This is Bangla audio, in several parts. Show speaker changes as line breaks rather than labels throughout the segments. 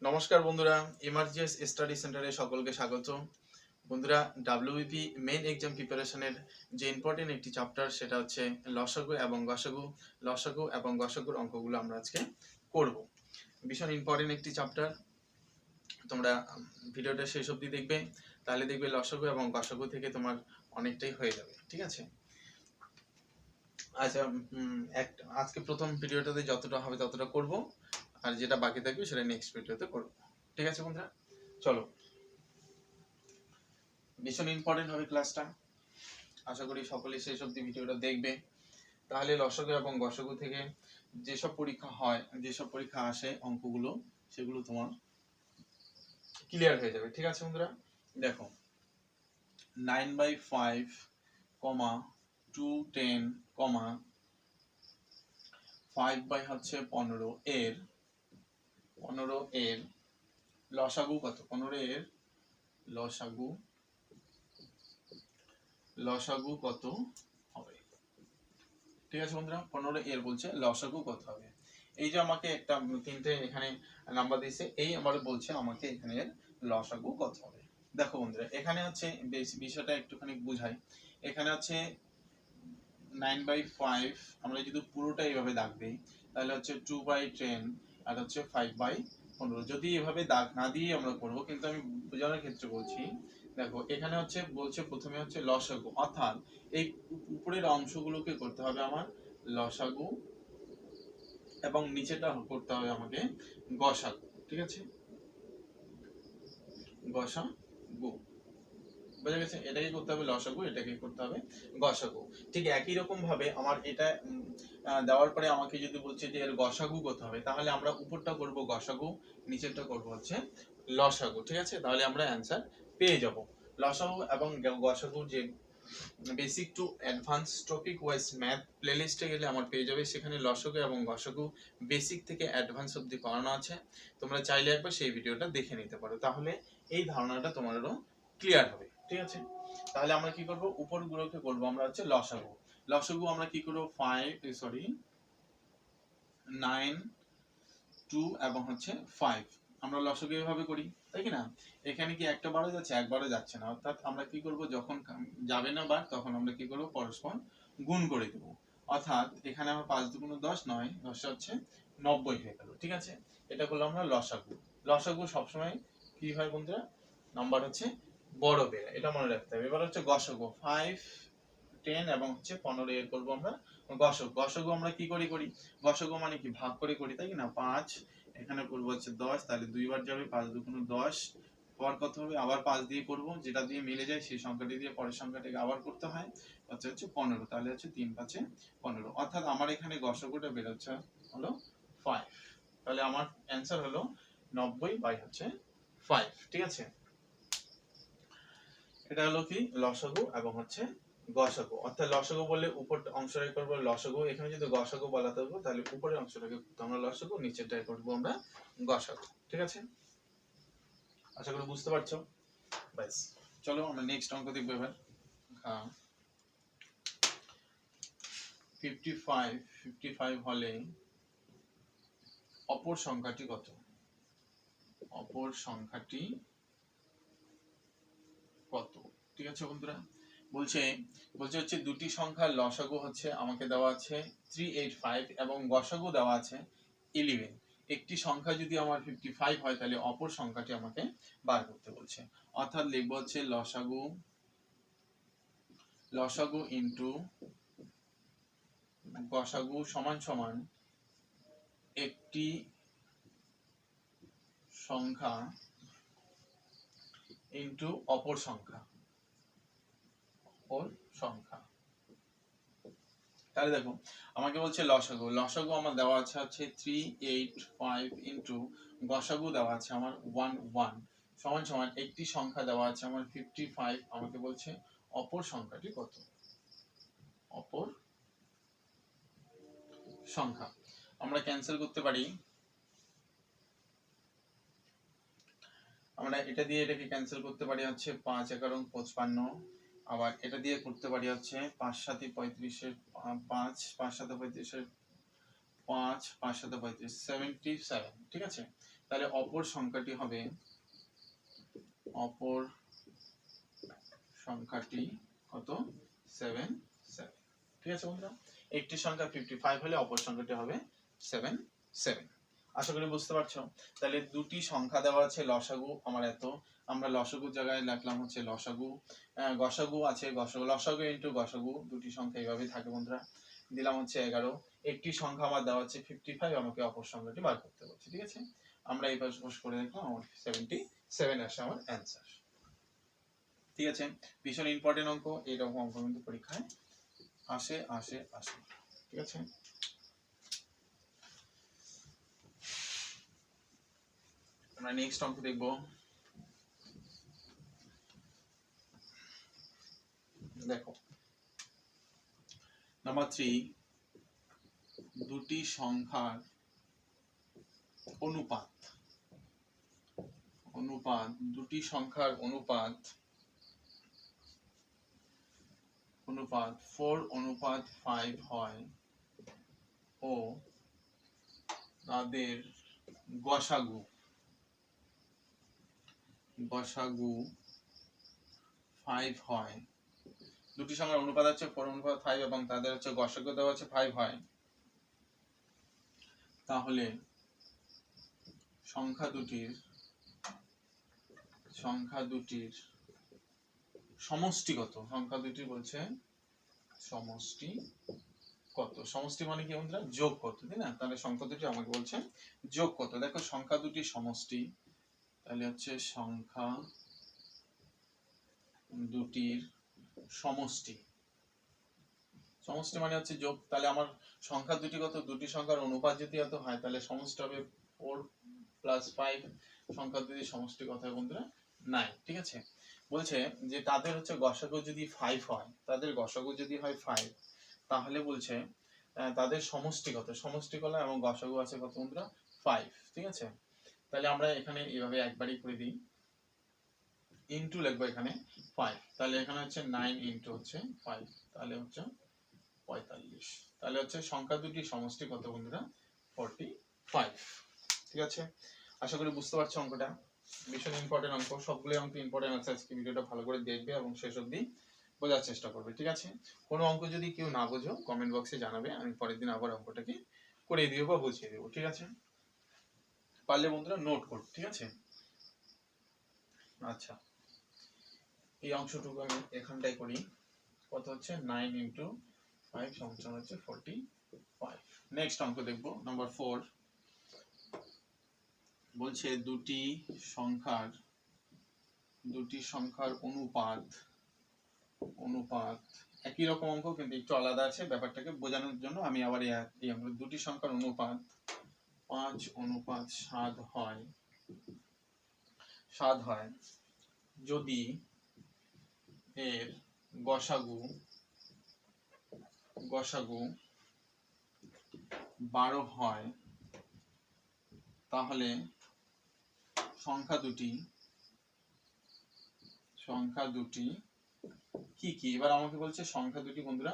নমস্কার বন্ধুরা, এমআরজিএস স্টাডি সেন্টারে সকলকে স্বাগত। বন্ধুরা, ডাব্লিউবিপি মেইন এক্সাম প্রিপারেশনের যে ইম্পর্টেন্ট একটি চ্যাপ্টার সেটা হচ্ছে লসাগু এবং গসাগু। লসাগু এবং গসাগুর অঙ্কগুলো আমরা আজকে করব। ভীষণ ইম্পর্টেন্ট একটি চ্যাপ্টার, তোমরা ভিডিওটা শেষ অবধি দেখবে, তাহলে দেখবে লসাগু এবং গসাগু থেকে তোমার অনেকটাই হয়ে যাবে। ঠিক আছে, আচ্ছা। আজকে প্রথম ভিডিওটাতে যতটা হবে ততটা করব, আর যেটা বাকি থাকবে সেটা নেক্সট ভিডিওতে করব। ঠিক আছে বন্ধুরা, চলো। ভীষণ ইম্পর্টেন্ট হবে ক্লাসটা, আশা করি সকলে শেষ অবধি ভিডিওটা দেখবে, তাহলে লসাগু এবং গসাগু থেকে যেসব পরীক্ষা হয়, যেসব পরীক্ষা আসে অঙ্কগুলো, সেগুলো তোমার ক্লিয়ার হয়ে যাবে। ঠিক আছে বন্ধুরা, দেখো 9/5, 210, 5/15 এর 15 এর লসাগু কত? 15 এর লসাগু কত হবে? ঠিক আছে বন্ধুরা, 15 এর বলছে লসাগু কত হবে। এই যে আমাকে একটা তিনটে এখানে নাম্বার দিয়েছে, এই আমার বলছে আমাকে এখানে এর লসাগু কত হবে। দেখো বন্ধুরা, এখানে হচ্ছে বিষয়টা একটুখানি বুঝাই। এখানে হচ্ছে 9/5, আমরা যদি পুরোটা এইভাবে দাগ দিই তাহলে হচ্ছে 2/10 আর হচ্ছে 5/15। যদি এভাবে দাগ না দিয়ে আমরা করব, কিন্তু আমি বোঝানোর ক্ষেত্রে বলছি। দেখো এখানে হচ্ছে বলছে প্রথমে হচ্ছে লসাগু, অর্থাৎ এই উপরের অংশগুলোকে করতে হবে আমার লসাগু এবং নিচেটা করতে হবে আমাকে গসাগু। ঠিক আছে, গসাগু বোঝা গেছে। এটাকে করতে হবে লসাগু, এটাকে করতে হবে গসাগু। ঠিক একই রকম ভাবে আমার এটা দেওয়ার পরে আমাকে যদি বলছে যে এর গসাগু কত হবে, তাহলে আমরা উপরটা করব গসাগু, নিচেরটা করব হচ্ছে লসাগু। ঠিক আছে, তাহলে আমরা অ্যান্সার পেয়ে যাব। লসাগু এবং গসাগুর যে basic to advance topic wise math প্লেলিস্টে গেলে আমার পেয়ে যাবে, সেখানে লসাগু এবং গসাগু বেসিক থেকে অ্যাডভান্স অবধি করানো আছে। তোমরা চাইলে একবার সেই ভিডিওটা দেখে নিতে পারো, তাহলে এই ধারণাটা তোমারও ক্লিয়ার হবে। ঠিক আছে, তাহলে আমরা কি করব, উপরগুলোকে করবো আমরা হচ্ছে লসাগু। লসাগু আমরা কি করব, 9, 2 এবং হচ্ছে 5। আমরা লসাগু এভাবে করি, তাই কি না? এখানে কি একটা বারো যাচ্ছে? একবারও যাচ্ছে না, অর্থাৎ আমরা কি করব, যখন যাবে না বার, তখন আমরা কি করব, পরস্পর গুণ করে দেব। অর্থাৎ এখানে আমার 5 2 10, 9 10 হচ্ছে 90 হয়ে গেল। ঠিক আছে, এটা করলাম আমরা লসাগু। লসাগু সবসময় কি হয় বন্ধুরা, নাম্বার হচ্ছে বড় বেড়ে, এটা মনে রাখতে হবে। এবার হচ্ছে গসাগু, 5, 10 এবং হচ্ছে 15 এর করবো আমরা গসাগু। গসাগু আমরা কি করি গসাগু মানে কি ভাগ করে করি, তাই কি না? 5 এখানে করবো হচ্ছে 10, তাহলে দুইবার যাবে, 5 2 10, পর কত হবে, আবার 5 দিয়ে করবো, যেটা দিয়ে মিলে যায় সেই সংখ্যাটি দিয়ে পরের সংখ্যাটাকে আবার করতে হয়, হচ্ছে 15, তাহলে হচ্ছে 3 5 15। অর্থাৎ আমার এখানে গসাগুটা বেরোচ্ছে হলো 5, তাহলে আমার অ্যান্সার হলো 90/5। ঠিক আছে, এটা হলো কি লসাগু এবং হচ্ছে গসাগু। অর্থাৎ লসাগু বললে উপর অংশটাকে করবো লসাগু, এখানে যদি গসাগু বলা থাকবো তাহলে উপরের অংশটাকে আমরা লসাগু, নিচেরটাকে করবো আমরা গসাগু। ঠিক আছে, আশা করি বুঝতে পারছো। ব্যাস, চলো আমরা নেক্সট অঙ্ক দেখবো এবার। 55 হলে অপর সংখ্যাটি কত? অপর সংখ্যাটি কত? ঠিক আছে বন্ধুরা, বলছে হচ্ছে দুটি সংখ্যার লসাগু হচ্ছে আমাকে দেওয়া আছে 385 এবং গসাগু দেওয়া আছে 11। একটি সংখ্যা যদি আমার 55 হয়, তাহলে অপর সংখ্যাটি আমাকে বার করতে বলছে। অর্থাৎ লিখবো হচ্ছে লসাগু ইন্টু গসাগু সমান সমান একটি সংখ্যা ইন্টু অপর সংখ্যা। তাহলে দেখো আমাকে বলছে লসাগু আমার দেওয়া আছে হচ্ছে 385 ইন্টু গসাগু দেওয়া আছে আমার 11 সমান সমান একটি সংখ্যা দেওয়া আছে আমার 55, আমাকে বলছে অপর সংখ্যাটি কত? অপর সংখ্যা আমরা ক্যান্সেল করতে পারি, আমরা এটা দিয়ে এটাকে ক্যান্সেল করতে পারি হচ্ছে 5 11 55, আবার এটা দিয়ে করতে পারি হচ্ছে 5 7 35 5 5 7 35 5 5 7 35 77, ঠিক আছে। তাহলে অপর সংখ্যাটি হবে, অপর সংখ্যাটি কত, 77, ঠিক আছে বন্ধুরা। একটি সংখ্যা 55 হলে অপর সংখ্যাটি হবে 77। আশা করি বুঝতে পারছো। তাহলে দুটি সংখ্যা দেওয়া আছে, লসাগু আমার এত, আমরা লসাগুর জায়গায় লিখলাম হচ্ছে লসাগু, গসাগু আছে, লসাগু ইনটু গসাগু, দুটি সংখ্যা এইভাবে থাকে বন্ধুরা। দিলাম হচ্ছে 11। একটি সংখ্যা আমার দেওয়া আছে 55, আমাকে অপর সংখ্যাটি বার করতে বলছে, ঠিক আছে। আমরা এই পাশ করে দেখলাম, আমার 77 আসে আমার অ্যান্সার, ঠিক আছে। ভীষণ ইম্পর্টেন্ট অঙ্ক, এইরকম অঙ্ক কিন্তু পরীক্ষায় আসে আসে আসে, ঠিক আছে। আমরা নেক্সট অঙ্ক দেখব। দেখো নাম্বার 3, দুটি সংখ্যার অনুপাত, দুটি সংখ্যার অনুপাত 4:5 হয় ও তাদের গসাগু 5 হয়। দুটি সংখ্যার অনুপাত হচ্ছে 4:5 এবং তাদের হচ্ছে গসাগু দেওয়া হচ্ছে 5 হয়, তাহলে সংখ্যা দুটির সমষ্টি কত? সংখ্যা দুটি বলছে সমষ্টি কত? সমষ্টি মানে কি বন্ধুরা? যোগ কত, তাই না? তাহলে সংখ্যা দুটি আমাকে বলছে যোগ কত। দেখো সংখ্যা দুটির সমষ্টি, তাহলে হচ্ছে সংখ্যা দুটির সমষ্টি, সমষ্টি মানে হচ্ছে যোগ। তাহলে আমার সংখ্যা দুটি কত? দুটি সংখ্যার অনুপাত যদি এত হয়, তাহলে সমষ্টি হবে 4 + 5। সংখ্যা দুটির সমষ্টি কত হয় বন্ধুরা? 9, ঠিক আছে। বলছে যে তাদের হচ্ছে গসাগু যদি 5 হয়, তাদের গসাগু যদি হয় 5, তাহলে বলছে তাদের সমষ্টি কত? সমষ্টি করলাম এবং গসাগু আছে কত বন্ধুরা? 5, ঠিক আছে। তাহলে আমরা এখানে এইভাবে একবারই করে দিই, ইনটু লিখবো এখানে 5, তাহলে এখানে হচ্ছে 9 ইনটু হচ্ছে 5, তাহলে হচ্ছে 45। তাহলে হচ্ছে সংখ্যা দুটির সমষ্টি কত বন্ধুরা? 45, ঠিক আছে। আশা করি বুঝতে পারছো অঙ্কটা। ভীষণ ইম্পর্টেন্ট অঙ্ক, সবগুলো অঙ্ক ইম্পর্টেন্ট আছে। আজকে ভিডিওটা ভালো করে দেখবে এবং শেষ অবধি বোঝার চেষ্টা করবে, ঠিক আছে। কোনো অঙ্ক যদি কেউ না বোঝো কমেন্ট বক্সে জানাবে, আমি পরের দিন আবার অঙ্কটাকে করে দিব বা বুঝিয়ে দেবো, ঠিক আছে। পারলে বন্ধুরা নোট করো, ঠিক আছে। আচ্ছা, এই অংশটুকু আমি এখানটাই করি। কত হচ্ছে? 9 ইন্টু 5 সমান হচ্ছে 45। নেক্সট অঙ্ক দেখবো, নাম্বার 4। বলছে দুটি সংখ্যার অনুপাত একই রকম অঙ্ক কিন্তু একটু আলাদা আছে। ব্যাপারটাকে বোঝানোর জন্য আমি আবার এই অঙ্ক, দুটি সংখ্যার অনুপাত 5:7 হয় যদি এর গসাগু 12 হয়, তাহলে সংখ্যা দুটি কি কি? এবার আমাকে বলছে সংখ্যা দুটি বন্ধুরা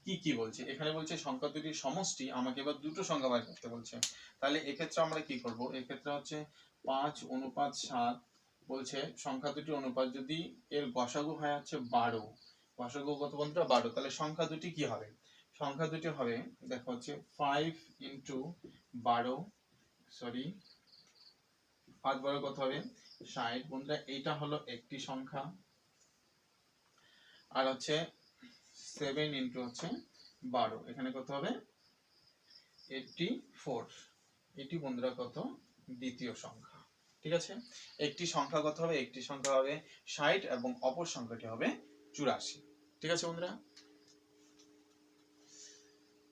কি কি বলছে। এখানে বলছে সংখ্যা দুটির সমষ্টি, আমাকে এবার দুটো সংখ্যা বার করতে বলছে। তাহলে এক্ষেত্রে আমরা কি করব? এক্ষেত্রে হচ্ছে 5:7 বলছে সংখ্যা দুটির অনুপাত যদি এর গসাগু হয় হচ্ছে 12, গসাগু কত বন্ধুরা? 12। তাহলে সংখ্যা দুটি কি হবে? সংখ্যা দুটি হবে, দেখো হচ্ছে 5 ইন্টু 12, সরি 5 12 কত হবে? 60 বন্ধুরা। এইটা হলো একটি সংখ্যা, আর হচ্ছে 7 ইন্টু হচ্ছে 12, এখানে কত হবে? 84। এটি বন্ধুরা কত? দ্বিতীয় সংখ্যা, ঠিক আছে। একটি সংখ্যা কত হবে? একটি সংখ্যা হবে 60 এবং অপর সংখ্যাটি হবে 84, ঠিক আছে বন্ধুরা।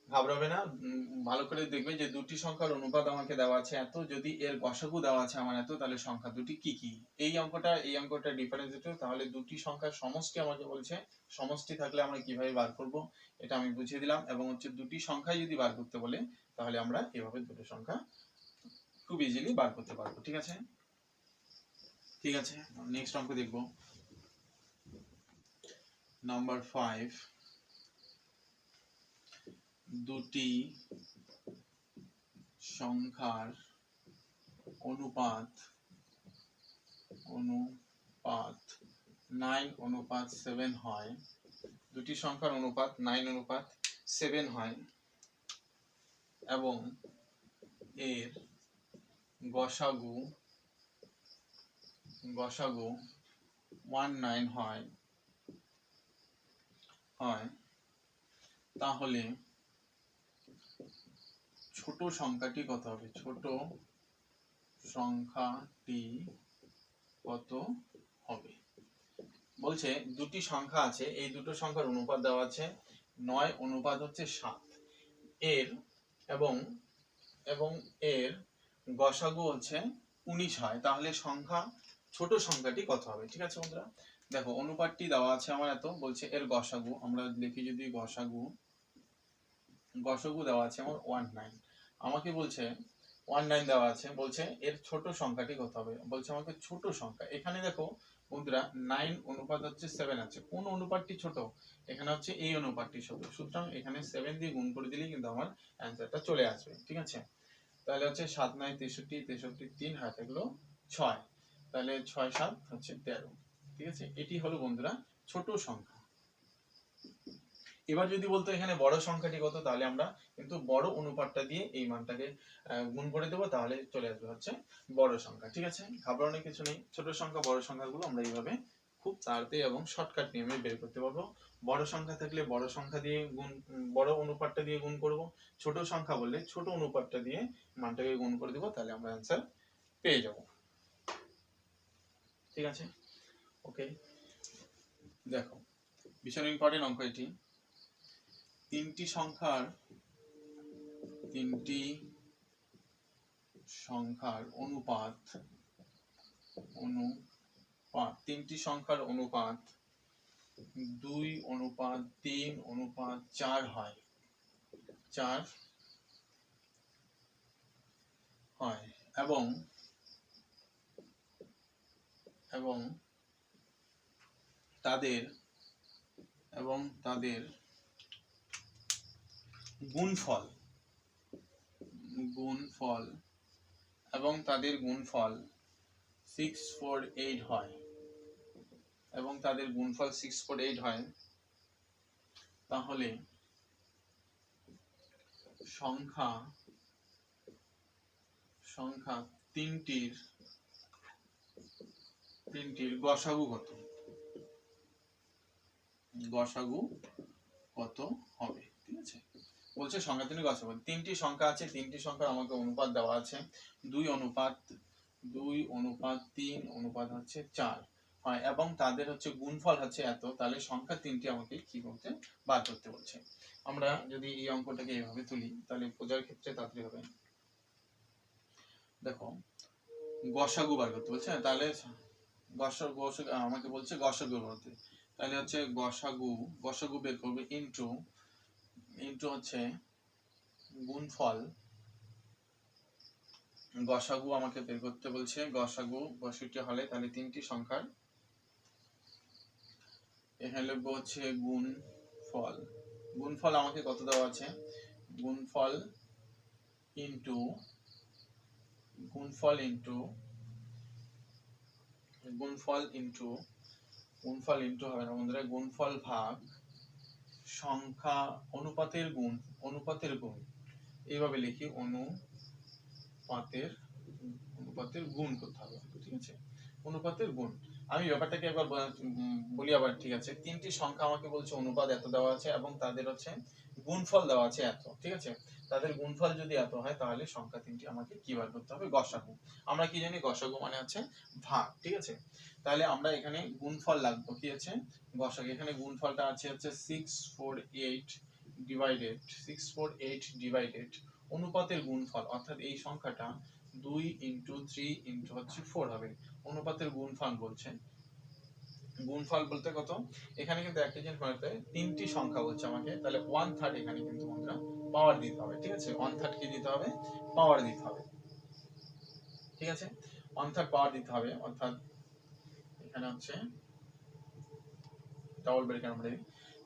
ঘাবড়াবে না, ভালো করে দেখবে যে দুটি সংখ্যার অনুপাত আমাকে দেওয়া আছে এত, যদি এর গসাগু দেওয়া আছে আমার এত, তাহলে সংখ্যা দুটি কি কি? এই অঙ্কটা ডিফারেন্স দিতে, তাহলে দুটি সংখ্যার সমষ্টি আমাকে বলছে। সমষ্টি থাকলে আমরা কিভাবে বার করব এটা আমি বুঝিয়ে দিলাম। এবং হচ্ছে দুটি সংখ্যাই যদি বার করতে বলে, তাহলে আমরা এভাবে দুটো সংখ্যা খুব ইজিলি বার করতে পারবো, ঠিক আছে। ঠিক আছে, নেক্সট অঙ্ক দেখব, নাম্বার 5। দুটি সংখ্যার অনুপাত 9:7 হয়, দুটি সংখ্যার অনুপাত 9:7 হয় এবং এর গসাগু 19 হয়, তাহলে ছোট সংখ্যাটি কত হবে? ছোট সংখ্যাটি কত হবে? বলছে দুটি সংখ্যা আছে, এই দুটো সংখ্যার অনুপাত দেওয়া আছে 9:7। এর এবং এর গসাগু হচ্ছে 19 হয়, তাহলে ছোট সংখ্যাটি কত হবে? ঠিক আছে বন্ধুরা, দেখো অনুপাতটি দেওয়া আছে আমার এত, বলছে এর গসাগু আমরা লিখি, যদি গসাগু দেওয়া আছে আমার 19, আমাকে বলছে 19 দেওয়া আছে, বলছে এর ছোট সংখ্যাটি কত হবে? বলছে আমাকে ছোট সংখ্যা, এখানে দেখো বন্ধুরা 9:7 আছে, কোন অনুপাতটি ছোট? এখানে হচ্ছে এই অনুপাতটি ছোট, সুতরাং এখানে 7 দিয়ে গুণ করে দিলেই কিন্তু আমার অ্যান্সারটা চলে আসবে। ঠিক আছে, তাহলে হচ্ছে 7 9 63, 63 3 হাত এগুলো 6, তাহলে 6 7 হচ্ছে 13। ঠিক আছে, এটি হলো বন্ধুরা ছোট সংখ্যা। এবার যদি বলতো এখানে বড় সংখ্যাটি কত, তাহলে আমরা কিন্তু বড় অনুপাতটা দিয়ে এই মানটাকে গুণ করে দেবো, তাহলে চলে আসবে হচ্ছে বড় সংখ্যা। ঠিক আছে, ঘাবড়ানোর কিছু নেই, ছোট সংখ্যা বড় সংখ্যাগুলো আমরা এইভাবে খুব তাড়াতাড়ি এবং শর্টকাট নিয়মে বের করতে পারবো। বড় সংখ্যা থাকলে বড় সংখ্যা দিয়ে বড় অনুপাতটা দিয়ে গুণ করব, ছোট সংখ্যা বললে ছোট অনুপাতটা দিয়ে মানটাকে গুণ করে দেবো, তাহলে আমরা অ্যান্সার পেয়ে যাব। ঠিক আছে, ওকে, দেখো ভীষণ ইম্পর্টেন্ট অঙ্ক এটি। তিনটি সংখ্যার অনুপাত 2:3:4 হয়, 4 হয় এবং তাদের গুণফল 648 হয়, তাহলে সংখ্যা তিনটির গসাগু কত হবে? ঠিক আছে, বলছে সংখ্যা তিনটি গসাগু, তিনটি সংখ্যা আছে, তিনটি সংখ্যার আমাকে অনুপাত দেওয়া আছে 2:3:4 হয় এবং তাদের হচ্ছে গুণফল হচ্ছে এত, তাহলে সংখ্যা তিনটি আমাকে কি করতে বার করতে বলছে। আমরা যদি এই অঙ্কটাকে এইভাবে তুলি তাহলে বোঝার ক্ষেত্রে তাড়াতাড়ি হবে। দেখো গসাগু বার করতে বলছে, তাহলে আমাকে বলছে গসাগু করতে, তাহলে হচ্ছে গসাগু বের করবে ইনটু হচ্ছে গুণফল, গসাগু আমাকে বের করতে বলছে, গসাগু 62 হলে তাহলে তিনটি সংখ্যার, এখানে লিখবো হচ্ছে গুণফল আমাকে কত দেওয়া আছে, গুণফল ইনটু হবে না বন্ধুরা, গুণফল ভাগ সংখ্যা অনুপাতের গুণ, এইভাবে লিখি, অনুপাতের গুণ করতে হবে। ঠিক আছে, অনুপাতের গুণ, আমি ব্যাপারটাকে একবার বলি আবার। ঠিক আছে, তিনটি সংখ্যা আমাকে বলছে অনুপাত এত দেওয়া আছে এবং তাদের হচ্ছে গুণফল দেওয়া আছে এত। ঠিক আছে, তাদের গুণফল যদি এত হয় তাহলে সংখ্যা তিনটি আমাকে কি বার করতে হবে? গসাগু। আমরা কি জানি? গসাগু মানে হচ্ছে ভাগ। ঠিক আছে, তাহলে আমরা এখানে গুণফল লাগবে কি আছে? গসাগু। এখানে গুণফলটা আছে হচ্ছে 648 ডিভাইডেড অনুপাতের গুণফল, অর্থাৎ এই সংখ্যাটা 2 × 3 × হচ্ছে 4 হবে। অনুপাতের গুণফল বলছে, গুণফল বলতে কত? এখানে কিন্তু একটা জিনিস মনে রাখতে হবে, তিনটি সংখ্যা বলছে আমাকে, তাহলে 1/3 এখানে কিন্তু আমরা পাওয়ার দিতে হবে। ঠিক আছে, 1/3 কি দিতে হবে? পাওয়ার দিতে হবে। ঠিক আছে, 1/3 পাওয়ার দিতে হবে, অর্থাৎ এখানে হচ্ছে ডাবল ব্রেকেট আমরা দিই।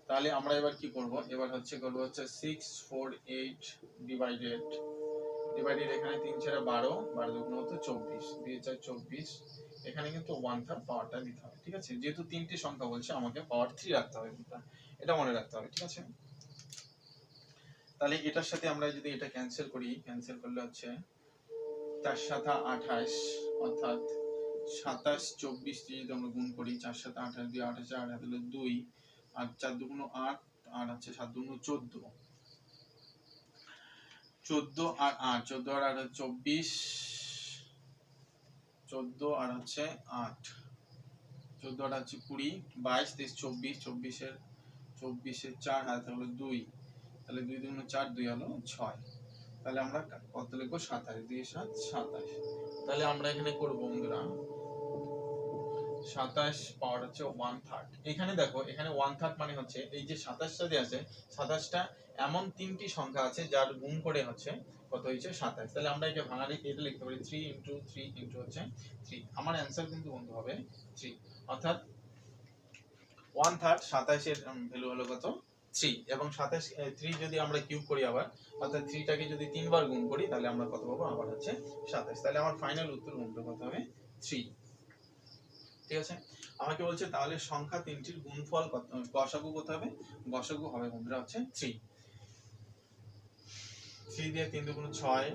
তাহলে আমরা এবার কি করব? এবার হচ্ছে করব হচ্ছে 648 ডিভাইডেড ডিভাইডেড এখানে 3 × 12, 12 দুগুণ হতো 24, 2 × 4 24, এখানে কিন্তু 1/3 পাওয়ারটা দিতে হবে, ঠিক আছে? যেহেতু তিনটি সংখ্যা বলছে আমাকে পাওয়ার 3 রাখতে হবে, এটা মনে রাখতে হবে, ঠিক আছে? তাহলে এটার সাথে আমরা যদি এটা ক্যান্সেল করি, ক্যান্সেল করলে হচ্ছে 4 × 7 = 28, অর্থাৎ 27 24 দিয়ে যদি আমরা গুণ করি, 4 × 7 = 28, 2 28 আর 8 হলো 2, আর 4 দুগুণ 8, আর হচ্ছে 7 দুগুণ 14, 14 আর 8, 14 আর 8 24, 14 আর হচ্ছে 8, 14 আর হচ্ছে 20, 22 23 24, 24 এর 4 হাতে হলো 2, তাহলে 2 দুগুণ 4, 2 হলো 6, তাহলে আমরা কত লিখবো? 27, 2 7 27, তাহলে আমরা এখানে করব বন্ধুরা 27 পাওয়ার হচ্ছে 1/3। এখানে দেখো, এখানে 1/3 মানে হচ্ছে এই যে 27টা দিয়ে আছে, 27টা এমন তিনটি সংখ্যা আছে যার গুণ করে হচ্ছে কত হয়েছে? 27। তাহলে আমরা এটা ভাঙালে এটা লিখতে পারি 3 × 3 × হচ্ছে 3। আমার অ্যানসার কিন্তু বন্ধু হবে 3, অর্থাৎ 1/3 27 এর ভ্যালু হলো কত? 3, এবং 27 3 যদি আমরা কিউব করি আবার, অর্থাৎ 3 টাকে যদি 3 বার গুণ করি তাহলে আমরা কত পাবো? আবার হচ্ছে 27। তাহলে আমার ফাইনাল উত্তর বন্ধু কত হবে? 3, ঠিক আছে? আমাকে বলছে তাহলে সংখ্যা তিনটির গুণফল কত, গসাগু কত হবে? গসাগু হবে বন্ধুরা হচ্ছে 3। 3 দিয়ে 3 দুগুণ 6,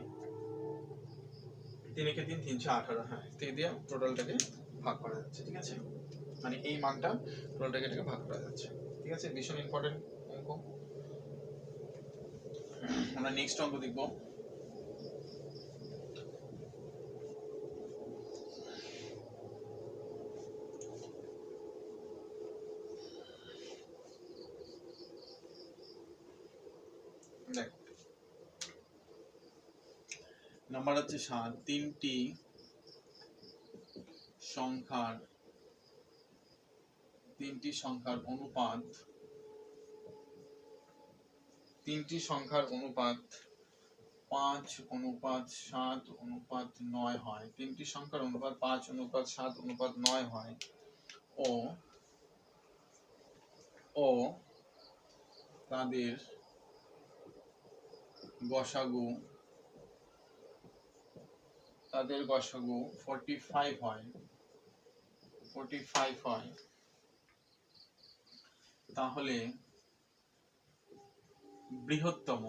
3 একে 3 318, হ্যাঁ 3 দিয়ে টোটালটাকে ভাগ করা যাচ্ছে, ঠিক আছে? মানে এই মানটা টোটালটাকে এটাকে ভাগ করা যাচ্ছে, ঠিক আছে? ভীষণ ইম্পর্টেন্ট অঙ্ক। আমরা নেক্সট অঙ্ক দেখব। দেখো নাম্বার হচ্ছে 7, তিনটি সংখ্যার অনুপাত, তিনটি সংখ্যার অনুপাত 5:7:9 হয়, তিনটি সংখ্যার অনুপাত 5:7:9 হয়, ও তাদের গসাগু 45 হয়, তাহলে বৃহত্তম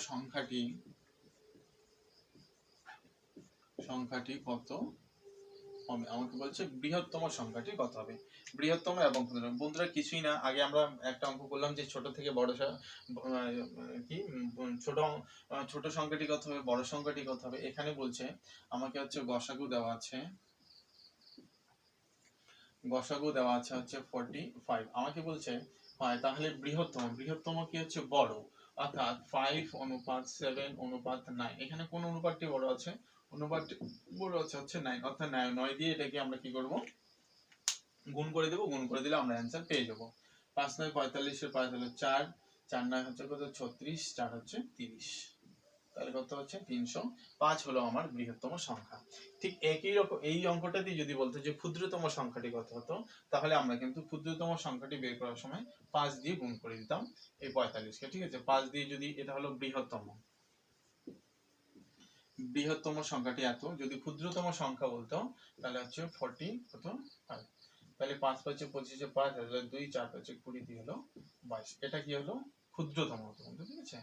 সংখ্যাটি কত হবে? আমাকে বলছে বৃহত্তম সংখ্যাটি কত হবে। বৃহত্তম এবং বন্ধুরা কিছুই না, আগে আমরা একটা অঙ্ক করলাম যে ছোট থেকে বড় কি ছোট সংখ্যাটি কত হবে, বড় সংখ্যাটি কত হবে। এখানে বলছে আমাকে হচ্ছে গসাগু দেওয়া আছে হচ্ছে 45, আমাকে বলছে হয় তাহলে বৃহত্তম কি হচ্ছে? বড়, অর্থাৎ 5:7:9, এখানে কোন অনুপাতটি বড় আছে? অনুপাতটি বড় আছে হচ্ছে 9, অর্থাৎ 9 দিয়ে এটাকে আমরা কি করব? গুণ করে দেব, গুণ করে দিলে আমরা অ্যানসার পেয়ে যাব। 5 9 45 এর 5 হলো 4, 4 9 হচ্ছে কত? 36, 4 হচ্ছে 30, তাহলে কত হচ্ছে? 305 হলো আমার বৃহত্তম সংখ্যা। ঠিক একই রকম এই অঙ্কটাতে যদি বলতো যে ক্ষুদ্রতম সংখ্যাটি কত হতো, তাহলে আমরা কিন্তু ক্ষুদ্রতম সংখ্যাটি বের করার সময় 5 দিয়ে গুণ করে দিতাম এই 45 কে, ঠিক আছে? 5 দিয়ে যদি, এটা হলো বৃহত্তম সংখ্যাটি এত, যদি ক্ষুদ্রতম সংখ্যা বলতো তাহলে হচ্ছে 40 কত 5, তাহলে 5 5 25 5 হলো 2, 4 5 20 দিয়ে হলো 22, এটা কি হলো? ক্ষুদ্রতম হতো, ঠিক আছে?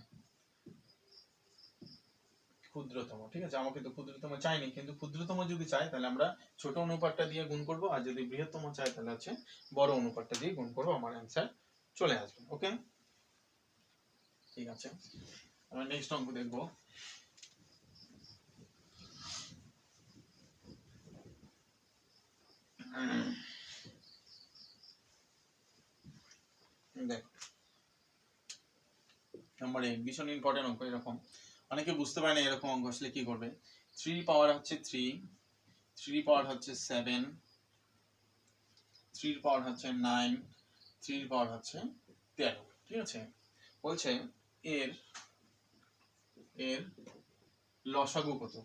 ক্ষুদ্রতম, ঠিক আছে? আমাকে তো ক্ষুদ্রতম চাইনি, কিন্তু ক্ষুদ্রতম যদি চাই তাহলে আমরা ছোট অনুপাতটা দিয়ে গুণ করব, আর যদি বৃহত্তম চাই তাহলে হচ্ছে বড় অনুপাতটা দিয়ে গুণ করব, আমার অ্যানসার চলে আসবে। ওকে, ঠিক আছে, আমরা নেক্সট অঙ্ক দেখব। দেখো নাম্বার 8, ভীষণ ইম্পর্টেন্ট অঙ্ক। এরকম অনেকে বুঝতে পারে না এরকম অঙ্ক আসলে কি করবে। 3 পাওয়ার হচ্ছে 3, 3 পাওয়ার হচ্ছে 7, 3 পাওয়ার হচ্ছে 9, 3 পাওয়ার হচ্ছে 13, ঠিক আছে? বলছে এর লসাগু কত?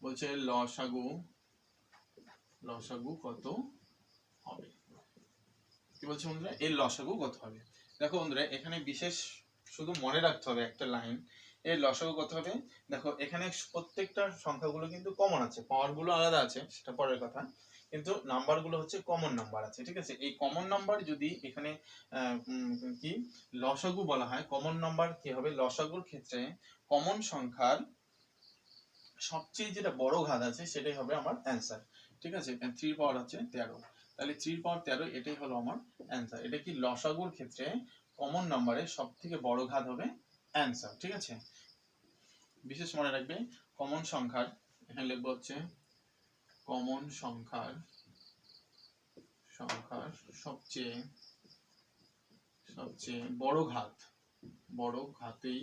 বলছে লসাগু কত হবে? কি বলছে বন্ধুরা? এর লসাগু কত হবে? দেখো বন্ধুরা এখানে বিশেষ শুধু মনে রাখতে হবে একটা লাইন, এর লসাগু কত হবে। দেখো এখানে প্রত্যেকটা সংখ্যাগুলো কিন্তু কমন আছে, পাওয়ার গুলো আলাদা আছে সেটা পরের কথা, কিন্তু নাম্বার গুলো হচ্ছে কমন নাম্বার আছে, ঠিক আছে। এই কমন নাম্বার যদি এখানে কি লসাগু বলা হয়, কমন নাম্বার কি হবে, লসাগুর ক্ষেত্রে কমন সংখ্যার সবচেয়ে যেটা বড় ঘাত আছে সেটাই হবে আমার অ্যান্সার, ঠিক আছে। 3 পাওয়ার হচ্ছে 13, তাহলে 3 পাওয়ার 13 এটাই হলো আমার অ্যান্সার। এটা কি লসাগুর ক্ষেত্রে কমন নাম্বারের সব থেকে বড় ঘাত হবে অ্যান্সার, ঠিক আছে। বিশেষ মনে রাখবে কমন সংখ্যার, এখানে লিখবো হচ্ছে কমন সংখ্যার সবচেয়ে বড় ঘাতেই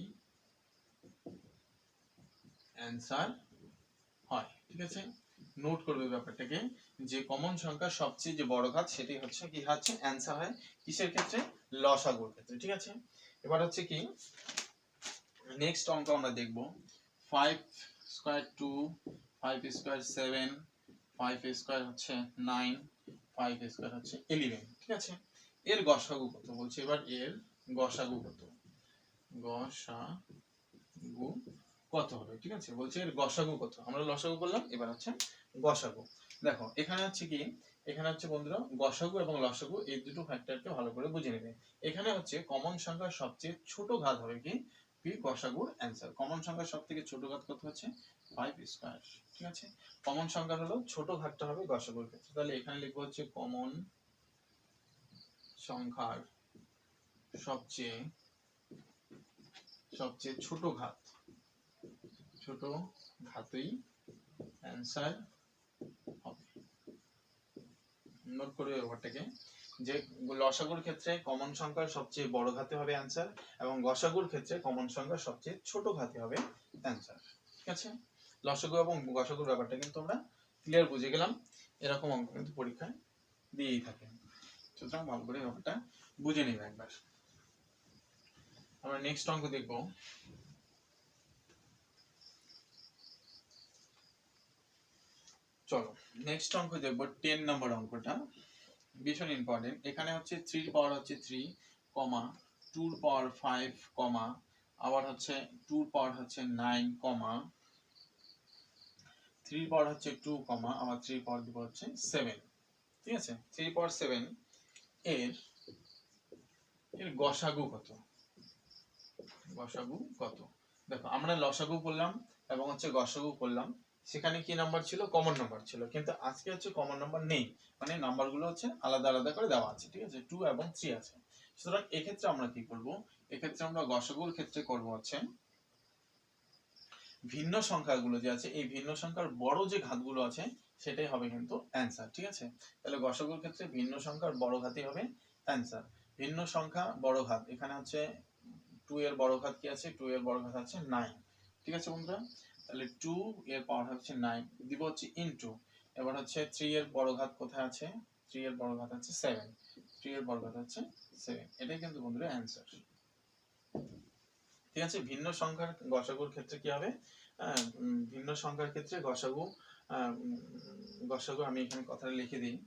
অ্যান্সার হয়, ঠিক আছে। নোট করবে ব্যাপারটাকে, যে কমন সংখ্যার সবচেয়ে যে বড় ঘাত সেটাই হচ্ছে কি হচ্ছে অ্যান্সার হয় কিসের ক্ষেত্রে, লসাগুর ক্ষেত্রে, ঠিক আছে। এবার হচ্ছে কি নেক্সট অঙ্ক আমরা দেখব 5 স্কয়ার 2, 5 স্কয়ার 7, 5 স্কয়ার হচ্ছে 9, 5 স্কয়ার হচ্ছে 11, ঠিক আছে। এর গসাগু কত বলছে, এবার এর গসাগু কত, গসাগু কত হবে, ঠিক আছে। বলছে এর গসাগু কত, আমরা লসাগু করলাম, এবার হচ্ছে গসাগু। দেখো এখানে হচ্ছে কি, এখানে হচ্ছে বন্ধুরা গসাগু এবং লসাগু এই দুটো ফ্যাক্টরকে ভালো করে বুঝে নেবে। এখানে হচ্ছে কমন সংখ্যার সবচেয়ে ছোট ঘাত হবে কি গসাগুর অ্যান্সার। কমন সংখ্যার সবথেকে ছোট ঘাত কত হচ্ছে 5 স্কয়ার, ঠিক আছে। কমন সংখ্যা হলো ছোট ঘাতটা হবে গসাগুর ক্ষেত্রে, তাহলে এখানে লিখবো হচ্ছে কমন সংখ্যার সবচেয়ে ছোট ঘাতই অ্যান্সার হবে। নোট করবে ব্যাপারটাকে, যে লসাগুর ক্ষেত্রে কমন সংখ্যার সবচেয়ে বড় ঘাতে হবে অ্যান্সার, এবং গসাগুর ক্ষেত্রে কমন সংখ্যার সবচেয়ে ছোট ঘাতে হবে অ্যান্সার, ঠিক আছে। লসাগু এবং গসাগুর ব্যাপারটা কিন্তু আমরা ক্লিয়ার বুঝে গেলাম, এরকম অঙ্ক কিন্তু পরীক্ষায় দিয়েই থাকে, সুতরাং ভালো করে ব্যাপারটা বুঝে নিবে একবার। আমরা নেক্সট অঙ্ক দেখব, চলো নেক্সট অঙ্ক দেখব 10 নম্বর অঙ্কটা, ভীষণ ইম্পর্টেন্ট। এখানে হচ্ছে 3 পাওয়ার হচ্ছে 3, 2 পাওয়ার 5, আবার হচ্ছে 2 পাওয়ার হচ্ছে 9, 3 পাওয়ার হচ্ছে 2, আবার 3 পাওয়ার দিব হচ্ছে 7, ঠিক আছে। 3 পাওয়ার 7 এর গসাগু কত, দেখো আমরা লসাগু করলাম এবং হচ্ছে গসাগু করলাম, সেখানে কি নাম্বার ছিল, কমন নাম্বার ছিল, কিন্তু আজকে হচ্ছে কমন নাম্বার নেই, মানে নাম্বারগুলো হচ্ছে আলাদা আলাদা করে দেওয়া আছে, ঠিক আছে। 2 এবং 3 আছে, সুতরাং এক্ষেত্রে আমরা কি করব, এক্ষেত্রে আমরা গসাগুর ক্ষেত্রে করব হচ্ছে ভিন্ন সংখ্যাগুলো যে আছে এই ভিন্ন সংখ্যার বড় যে ঘাতগুলো আছে সেটাই হবে কিন্তু অ্যান্সার, ঠিক আছে। তাহলে গসাগুর ক্ষেত্রে ভিন্ন সংখ্যার বড় ঘাতই হবে অ্যান্সার। ভিন্ন সংখ্যা বড় ঘাত, এখানে হচ্ছে 2 এর বড় ঘাত কি আছে, 2 এর বড় ঘাত আছে 9, ঠিক আছে বন্ধুরা। তাহলে 2 এর পাওয়ার হচ্ছে 9 দিব হচ্ছে ইনটু, এবার হচ্ছে 3 এর বড় ঘাত কোথায় আছে, 3 এর বড় ঘাত আছে 7, 3 এর বড় ঘাত হচ্ছে 7, এটাই কিন্তু বন্ধুরা অ্যান্সার, ঠিক আছে। ভিন্ন সংখ্যার গসাগুর ক্ষেত্রে কি হবে, ভিন্ন সংখ্যার ক্ষেত্রে গসাগু আমি এখানে কথাটা লিখে দিই,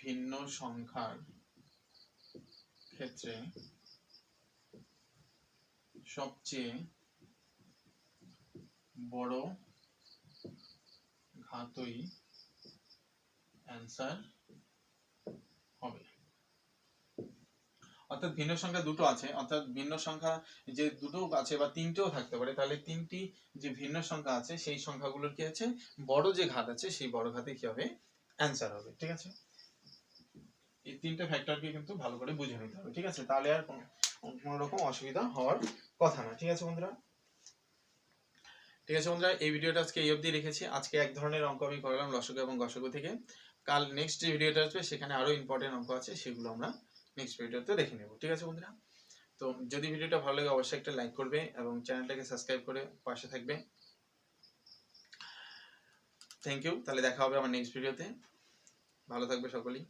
ভিন্ন সংখ্যার ক্ষেত্রে সবচেয়ে বড় ঘাতই অ্যান্সার হবে। অর্থাৎ ভিন্ন সংখ্যা দুটো আছে, অর্থাৎ ভিন্ন সংখ্যা যে দুটো আছে বা তিনটেও থাকতে পারে, তাহলে তিনটি যে ভিন্ন সংখ্যা আছে সেই সংখ্যাগুলোর কি আছে বড় যে ঘাত আছে সেই বড় ঘাতে কি হবে অ্যান্সার হবে, ঠিক আছে। এই তিনটে ফ্যাক্টরকে কিন্তু ভালো করে বুঝে নিতে হবে, ঠিক আছে, তাহলে আর কোনো রকম অসুবিধা হওয়ার কথা না, ঠিক আছে বন্ধুরা। ঠিক আছে বন্ধুরা, এই ভিডিওটা আজকে এই অবধি রেখেছি। আজকে এক ধরনের অঙ্ক আমি করলাম লসাগু এবং গসাগু থেকে, কাল নেক্সট যে ভিডিওটা আসবে সেখানে আরো ইম্পর্টেন্ট অঙ্ক আছে, সেগুলো আমরা নেক্সট ভিডিওতে দেখে নেব, ঠিক আছে বন্ধুরা। তো যদি ভিডিওটা ভালো লাগে অবশ্যই একটা লাইক করবে এবং চ্যানেলটাকে সাবস্ক্রাইব করে পাশে থাকবে। থ্যাংক ইউ, তাহলে দেখা হবে আমার নেক্সট ভিডিওতে, ভালো থাকবে সকলেই।